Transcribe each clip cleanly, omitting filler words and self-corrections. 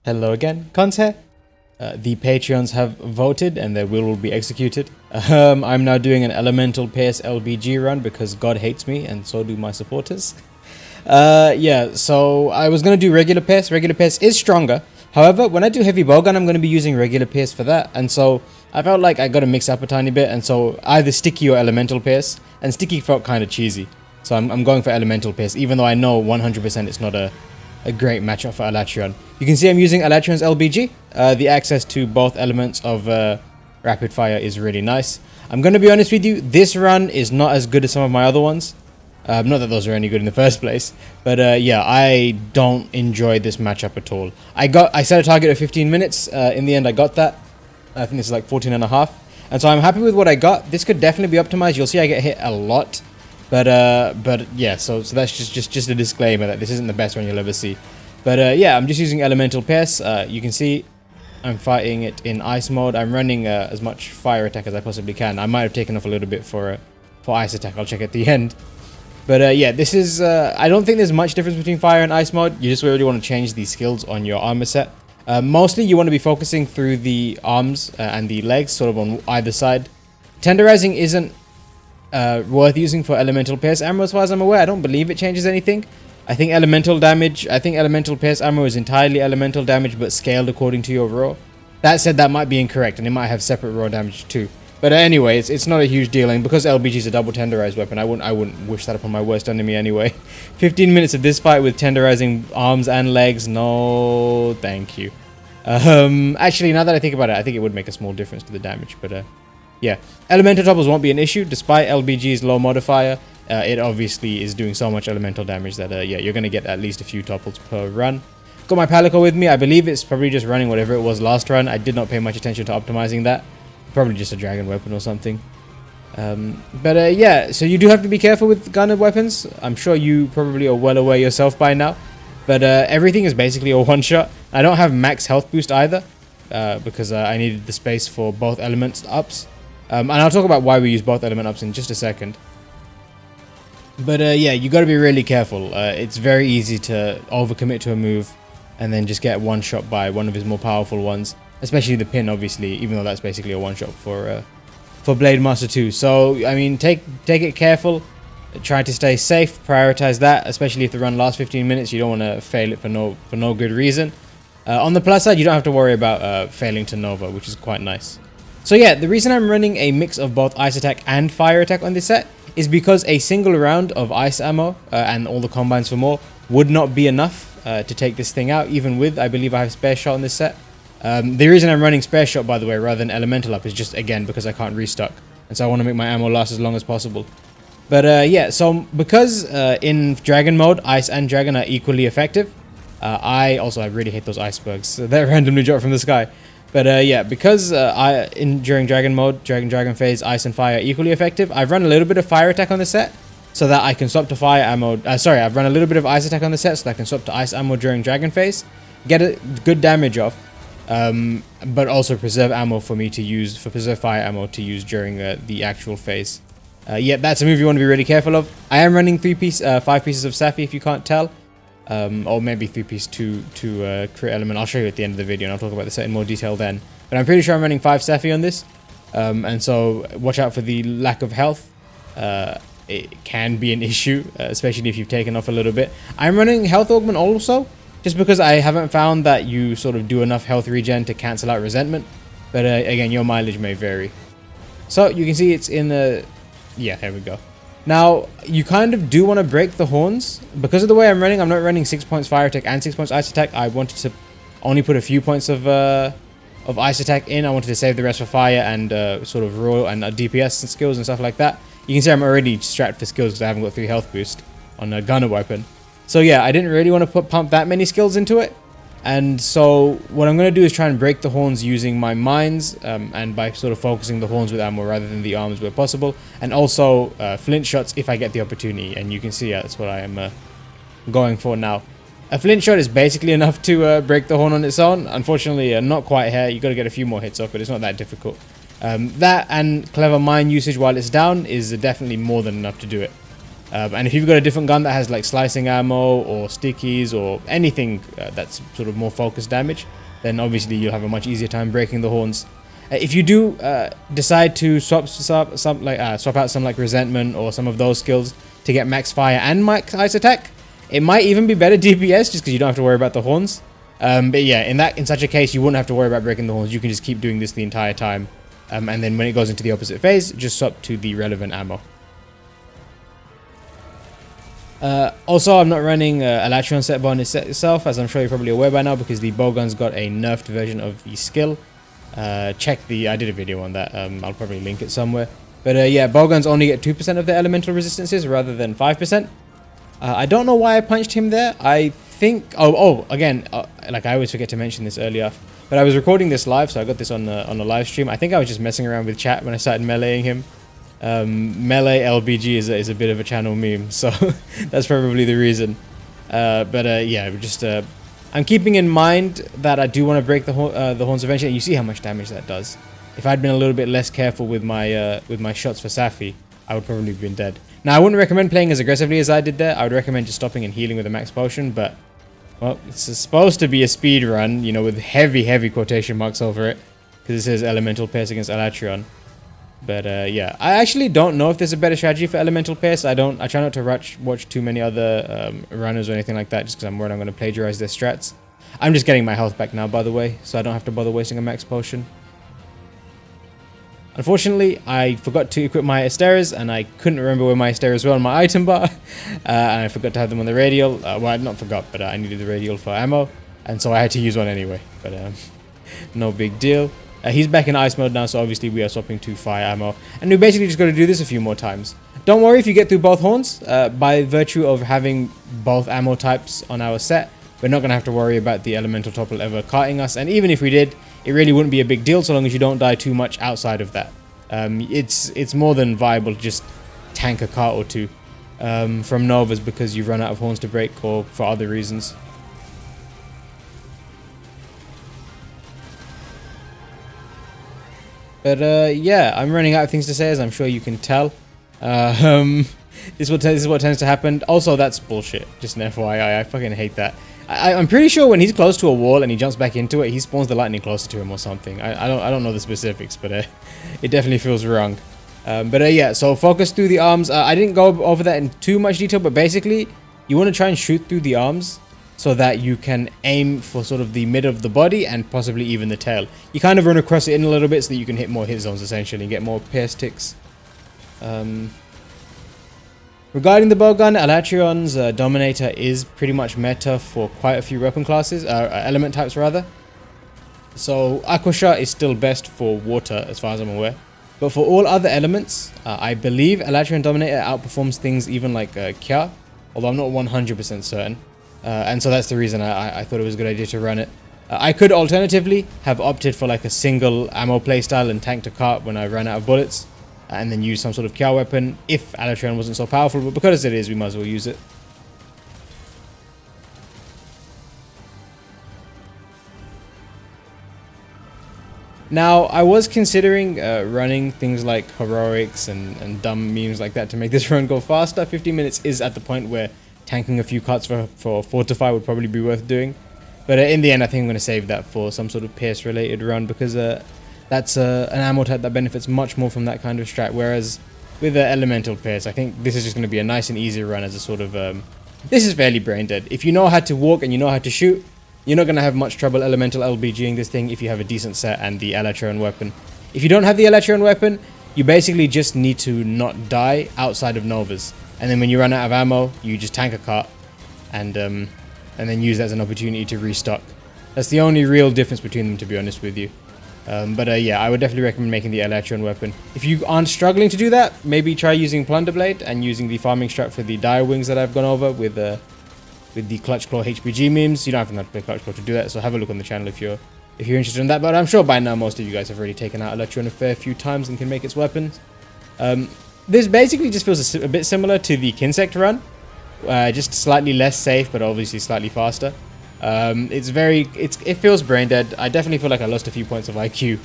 Hello again, Cons here. The Patreons have voted and their will be executed. I'm now doing an Elemental Pierce LBG run because God hates me and so do my supporters. Yeah, so I was going to do regular Pierce. Regular Pierce is stronger. However, when I do Heavy Bowgun, I'm going to be using regular Pierce for that. And so I felt like I got to mix up a tiny bit. And so either Sticky or Elemental Pierce. And Sticky felt kind of cheesy. So I'm going for Elemental Pierce, even though I know 100% it's not a great matchup for Alatreon. You can see I'm using Alatreon's LBG. The access to both elements of rapid fire is really nice. I'm going to be honest with you, this run is not as good as some of my other ones. Not that those are any good in the first place, but yeah, I don't enjoy this matchup at all. I set a target of 15 minutes. In the end, I got that. I think this is like 14 and a half. And so I'm happy with what I got. This could definitely be optimized. You'll see I get hit a lot. But yeah, so that's just a disclaimer that this isn't the best one you'll ever see. But yeah, I'm just using Elemental Pierce. You can see I'm fighting it in ice mode. I'm running as much fire attack as I possibly can. I might have taken off a little bit for ice attack. I'll check at the end. But yeah, this is I don't think there's much difference between fire and ice mode. You just really want to change the skills on your armor set. Mostly you want to be focusing through the arms and the legs, sort of on either side. Tenderizing isn't worth using for Elemental Pierce ammo as far as I'm aware. I don't believe it changes anything. I think Elemental Pierce ammo is entirely elemental damage but scaled according to your raw. That said, that might be incorrect and it might have separate raw damage too. But anyway, it's not a huge deal, and because LBG is a double tenderized weapon, I wouldn't wish that upon my worst enemy anyway. 15 minutes of this fight with tenderizing arms and legs, no thank you. Actually, now that I think about it, I think it would make a small difference to the damage, but yeah. Elemental topples won't be an issue, despite LBG's low modifier. It obviously is doing so much elemental damage that yeah, you're going to get at least a few topples per run. Got my Palico with me. I believe it's probably just running whatever it was last run. I did not pay much attention to optimizing that. Probably just a dragon weapon or something. But yeah, so you do have to be careful with gunner weapons. I'm sure you probably are well aware yourself by now. But everything is basically a one-shot. I don't have max health boost either, because I needed the space for both elements ups. And I'll talk about why we use both element ups in just a second. But yeah, you got to be really careful. It's very easy to overcommit to a move and then just get one shot by one of his more powerful ones. Especially the pin, obviously, even though that's basically a one shot for Blade Master 2. So I mean, take it careful. Try to stay safe. Prioritize that, especially if the run lasts 15 minutes. You don't want to fail it for no good reason. On the plus side, you don't have to worry about failing to Nova, which is quite nice. So yeah, the reason I'm running a mix of both ice attack and fire attack on this set is because a single round of ice ammo and all the combines for more would not be enough to take this thing out, even with, I believe I have spare shot on this set. The reason I'm running spare shot, by the way, rather than elemental up is just, again, because I can't restock. And so I want to make my ammo last as long as possible. But yeah, so because in dragon mode, ice and dragon are equally effective. I really hate those icebergs that randomly drop from the sky. But yeah, because during dragon mode, dragon phase, ice and fire are equally effective, I've run a little bit of fire attack on the set so that I can swap to fire ammo. I've run a little bit of ice attack on the set so that I can swap to ice ammo during dragon phase, get a good damage off, but also preserve ammo for me to use, preserve fire ammo to use during the actual phase. Yeah, that's a move you want to be really careful of. I am running 5 pieces of Safi if you can't tell. Or maybe 3-piece to crit element. I'll show you at the end of the video and I'll talk about the set in more detail then. But I'm pretty sure I'm running 5 Safi on this. And so watch out for the lack of health. It can be an issue, especially if you've taken off a little bit. I'm running health augment also, just because I haven't found that you sort of do enough health regen to cancel out resentment. But again, your mileage may vary. So you can see it's in the... Yeah, there we go. Now, you kind of do want to break the horns. Because of the way I'm running, I'm not running 6 points fire attack and 6 points ice attack. I wanted to only put a few points of ice attack in. I wanted to save the rest for fire and sort of raw and DPS and skills and stuff like that. You can see I'm already strapped for skills because I haven't got 3 health boost on a gunner weapon. So yeah, I didn't really want to pump that many skills into it. And so what I'm going to do is try and break the horns using my mines and by sort of focusing the horns with ammo rather than the arms where possible. And also flint shots if I get the opportunity. And you can see that's what I am going for now. A flint shot is basically enough to break the horn on its own. Unfortunately, not quite here. You've got to get a few more hits off, but it's not that difficult. That and clever mine usage while it's down is definitely more than enough to do it. And if you've got a different gun that has like slicing ammo or stickies or anything that's sort of more focused damage, then obviously you'll have a much easier time breaking the horns. If you do decide to swap out some like resentment or some of those skills to get max fire and max ice attack, it might even be better DPS just because you don't have to worry about the horns. But yeah, in such a case, you wouldn't have to worry about breaking the horns. You can just keep doing this the entire time, and then when it goes into the opposite phase, just swap to the relevant ammo. Also, I'm not running Alatreon set bar on its set itself, as I'm sure you're probably aware by now, because the bowgun's got a nerfed version of the skill. I did a video on that. I'll probably link it somewhere. But yeah, bowguns only get 2% of their elemental resistances rather than 5%. I don't know why I punched him there. I think... again, like I always forget to mention this earlier. But I was recording this live, so I got this on a live stream. I think I was just messing around with chat when I started meleeing him. Melee LBG is a bit of a channel meme, so that's probably the reason. Yeah, just... I'm keeping in mind that I do want to break the horns eventually, and you see how much damage that does. If I'd been a little bit less careful with my shots for Safi, I would probably have been dead. Now, I wouldn't recommend playing as aggressively as I did there. I would recommend just stopping and healing with a max potion, but, well, it's supposed to be a speed run, you know, with heavy quotation marks over it, because it says Elemental Pierce against Alatreon. But, yeah, I actually don't know if there's a better strategy for Elemental Pierce. I try not to watch too many other runners or anything like that, just because I'm worried I'm going to plagiarize their strats. I'm just getting my health back now, by the way, so I don't have to bother wasting a max potion. Unfortunately, I forgot to equip my Asteras, and I couldn't remember where my Asteras were on my item bar, and I forgot to have them on the radial. Well, not forgot, but I needed the radial for ammo, and so I had to use one anyway, but no big deal. He's back in ice mode now, so obviously we are swapping to fire ammo, and we basically just got to do this a few more times. Don't worry if you get through both horns. By virtue of having both ammo types on our set, we're not going to have to worry about the elemental topple ever carting us, and even if we did, it really wouldn't be a big deal so long as you don't die too much outside of that. It's more than viable to just tank a cart or two from Novas because you've run out of horns to break or for other reasons. But yeah, I'm running out of things to say, as I'm sure you can tell. This is what tends to happen. Also, that's bullshit. Just an FYI, I fucking hate that. I'm pretty sure when he's close to a wall and he jumps back into it, he spawns the lightning closer to him or something. I don't know the specifics, but it definitely feels wrong. Yeah, so focus through the arms. I didn't go over that in too much detail, but basically, you want to try and shoot through the arms so that you can aim for sort of the mid of the body and possibly even the tail. You kind of run across it in a little bit so that you can hit more hit zones essentially and get more pierce ticks. Regarding the bowgun, Alatreon's Dominator is pretty much meta for quite a few weapon classes, element types rather. So Aqua Shot is still best for water as far as I'm aware. But for all other elements, I believe Alatreon Dominator outperforms things even like Kya, although I'm not 100% certain. And so that's the reason I thought it was a good idea to run it. I could alternatively have opted for like a single ammo playstyle and tanked a cart when I ran out of bullets. And then use some sort of Kya weapon if Alatreon wasn't so powerful, but because it is, we might as well use it. Now, I was considering running things like heroics and dumb memes like that to make this run go faster. 15 minutes is at the point where tanking a few carts for Fortify would probably be worth doing. But in the end, I think I'm going to save that for some sort of Pierce related run, because that's an ammo type that benefits much more from that kind of strat, whereas with the Elemental Pierce, I think this is just going to be a nice and easy run as a sort of... this is fairly brain dead. If you know how to walk and you know how to shoot, you're not going to have much trouble Elemental LBGing this thing if you have a decent set and the Alatreon weapon. If you don't have the Alatreon weapon, you basically just need to not die outside of Novas. And then when you run out of ammo, you just tank a cart and then use that as an opportunity to restock. That's the only real difference between them, to be honest with you. Yeah, I would definitely recommend making the Alatreon weapon. If you aren't struggling to do that, maybe try using Plunderblade and using the farming strat for the Dire Wings that I've gone over with the Clutch Claw HBG memes. You don't have to know how to play Clutch Claw to do that, so have a look on the channel if you're interested in that. But I'm sure by now most of you guys have already taken out Alatreon a fair few times and can make its weapons. This basically just feels a bit similar to the Kinsect run, just slightly less safe, but obviously slightly faster. It feels brain dead. I definitely feel like I lost a few points of IQ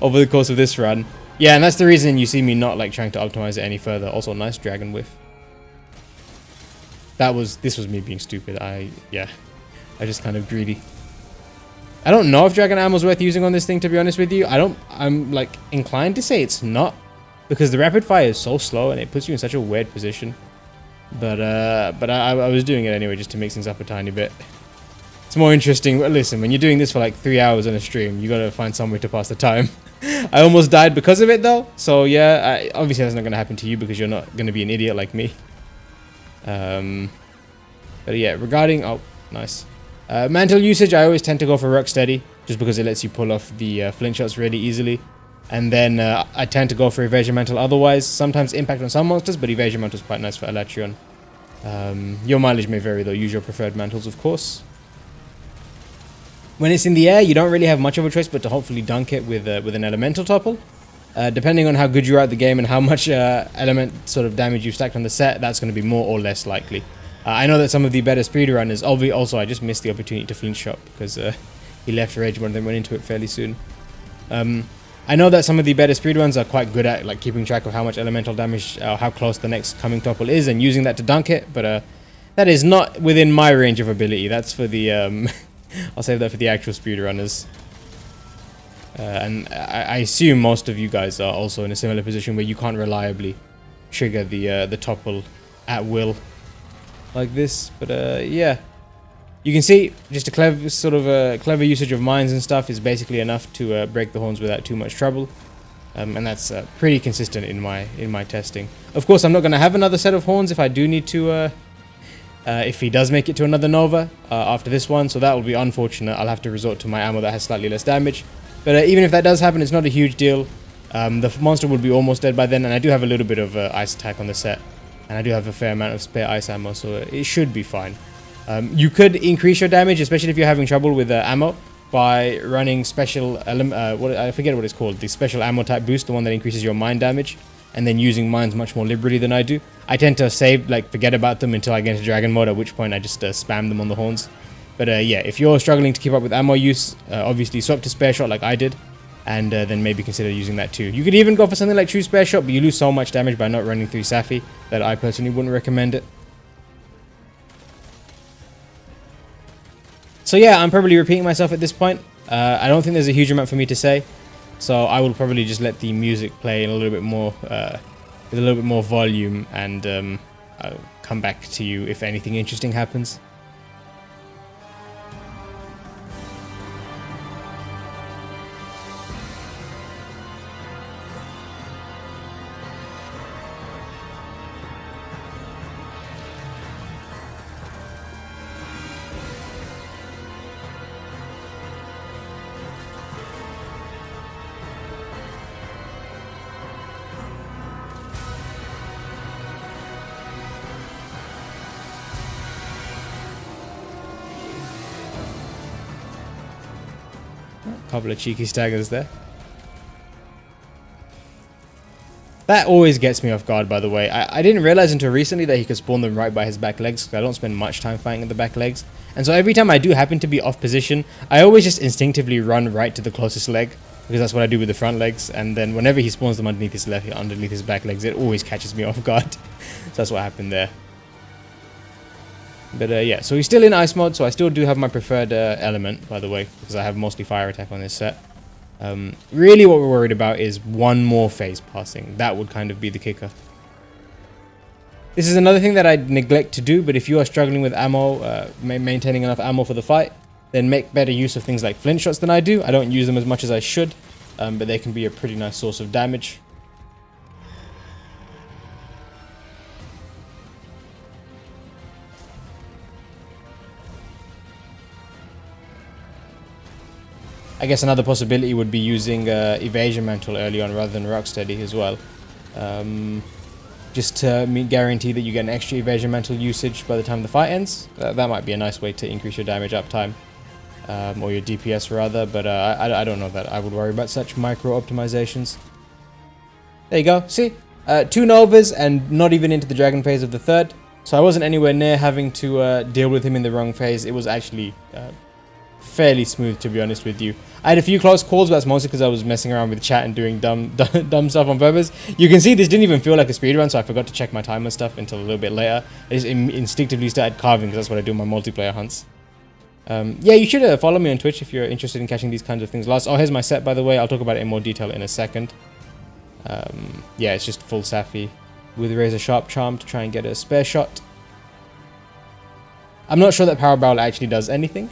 over the course of this run. Yeah, and that's the reason you see me not like trying to optimize it any further. Also, nice dragon whiff. This was me being stupid. I just kind of greedy. I don't know if dragon ammo is worth using on this thing, to be honest with you. I'm like inclined to say it's not, because the rapid fire is so slow and it puts you in such a weird position. But I was doing it anyway just to mix things up a tiny bit. It's more interesting. Listen, when you're doing this for like 3 hours on a stream, you gotta find some way to pass the time. I almost died because of it though. So yeah, obviously that's not gonna happen to you because you're not gonna be an idiot like me. But yeah, regarding nice. Mantle usage, I always tend to go for rock steady, just because it lets you pull off the flint shots really easily. And then I tend to go for evasion mantle otherwise. Sometimes impact on some monsters, but evasion mantle is quite nice for Alatreon. Your mileage may vary though, use your preferred mantles of course. When it's in the air, you don't really have much of a choice but to hopefully dunk it with an elemental topple. Depending on how good you are at the game and how much element sort of damage you've stacked on the set, that's going to be more or less likely. I know that some of the better speedrunners, also I just missed the opportunity to flint shot because he left Rage and then went into it fairly soon. I know that some of the better speedruns are quite good at like keeping track of how much elemental damage, how close the next coming topple is, and using that to dunk it. But that is not within my range of ability. That's for the I'll save that for the actual speedrunners. And I assume most of you guys are also in a similar position where you can't reliably trigger the topple at will like this. But yeah, you can see just a clever usage of mines and stuff is basically enough to break the horns without too much trouble. And that's pretty consistent in my testing. Of course, I'm not going to have another set of horns if I do need to. If he does make it to another Nova after this one, so that will be unfortunate. I'll have to resort to my ammo that has slightly less damage. But even if that does happen, it's not a huge deal. The monster will be almost dead by then, and I do have a little bit of ice attack on the set. And I do have a fair amount of spare ice ammo, so it should be fine. You could increase your damage, especially if you're having trouble with ammo, by running special, I forget what it's called, the special ammo type boost, the one that increases your mine damage, and then using mines much more liberally than I do. I tend to forget about them until I get into dragon mode, at which point I just spam them on the horns. But yeah, if you're struggling to keep up with ammo use, obviously swap to spare shot like I did, and then maybe consider using that too. You could even go for something like true spare shot, but you lose so much damage by not running through Safi that I personally wouldn't recommend it. So yeah, I'm probably repeating myself at this point. I don't think there's a huge amount for me to say, so I will probably just let the music play in a little bit more, with a little bit more volume, and I'll come back to you if anything interesting happens. Couple of cheeky staggers there. That always gets me off guard, by the way. I didn't realize until recently that he could spawn them right by his back legs, because I don't spend much time fighting at the back legs. And so every time I do happen to be off position, I always just instinctively run right to the closest leg, because that's what I do with the front legs. And then whenever he spawns them underneath his back legs, it always catches me off guard. So that's what happened there. But yeah, so he's still in ice mode, so I still do have my preferred element, by the way, because I have mostly fire attack on this set. Really what we're worried about is one more phase passing. That would kind of be the kicker. This is another thing that I neglect to do, but if you are struggling with ammo, maintaining enough ammo for the fight, then make better use of things like flint shots than I do. I don't use them as much as I should, but they can be a pretty nice source of damage. I guess another possibility would be using evasion mantle early on rather than rocksteady as well. Just to guarantee that you get an extra evasion mantle usage by the time the fight ends. That might be a nice way to increase your damage uptime. Or your DPS rather, but I don't know that I would worry about such micro optimizations. There you go, see? 2 Novas and not even into the dragon phase of the third. So I wasn't anywhere near having to deal with him in the wrong phase. It was actually fairly smooth, to be honest with you. I had a few close calls, but that's mostly because I was messing around with chat and doing dumb stuff on purpose. You can see this didn't even feel like a speedrun, so I forgot to check my time and stuff until a little bit later. I just instinctively started carving because that's what I do in my multiplayer hunts. Yeah, you should follow me on Twitch if you're interested in catching these kinds of things. Oh, here's my set, by the way. I'll talk about it in more detail in a second. Yeah, it's just full Safi with Razor Sharp Charm to try and get a spare shot. I'm not sure that Power Barrel actually does anything,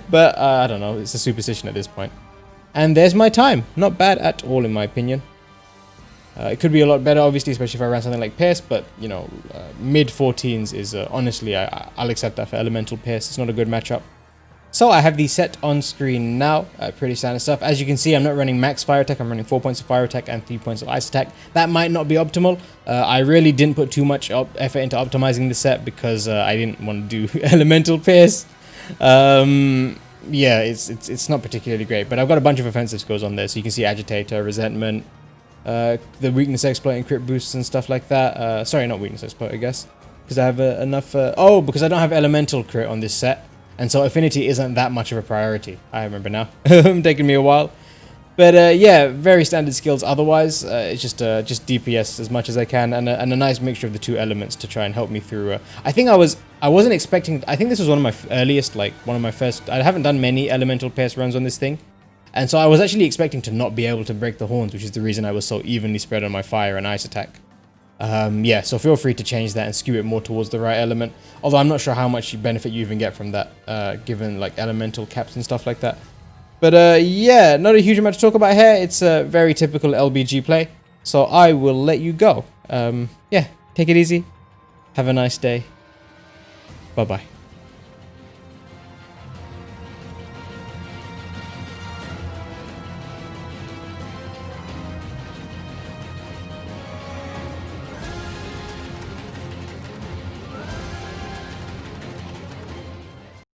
but I don't know. It's a superstition at this point. And there's my time. Not bad at all, in my opinion. It could be a lot better, obviously, especially if I ran something like Pierce, but, you know, mid-14s is, honestly, I'll accept that for Elemental Pierce. It's not a good matchup. So I have the set on screen now, pretty standard stuff. As you can see, I'm not running max fire attack, I'm running 4 points of fire attack and 3 points of ice attack. That might not be optimal. I really didn't put too much effort into optimizing the set because I didn't want to do Elemental Pierce. Yeah, it's not particularly great, but I've got a bunch of offensive skills on there, so you can see Agitator, Resentment, the Weakness Exploit and Crit Boosts and stuff like that. Sorry, not Weakness Exploit, I guess, because I have enough... oh, because I don't have Elemental Crit on this set. And so Affinity isn't that much of a priority. I remember now. Taking me a while. But yeah, very standard skills otherwise. It's just DPS as much as I can, and a nice mixture of the two elements to try and help me through. I think I wasn't expecting... I think this was one of my earliest, like one of my first... I haven't done many Elemental Pierce runs on this thing. And so I was actually expecting to not be able to break the horns, which is the reason I was so evenly spread on my fire and ice attack. Yeah, so feel free to change that and skew it more towards the right element. Although I'm not sure how much benefit you even get from that, given like elemental caps and stuff like that. But yeah, not a huge amount to talk about here. It's a very typical LBG play. So I will let you go. Yeah, take it easy. Have a nice day. Bye-bye.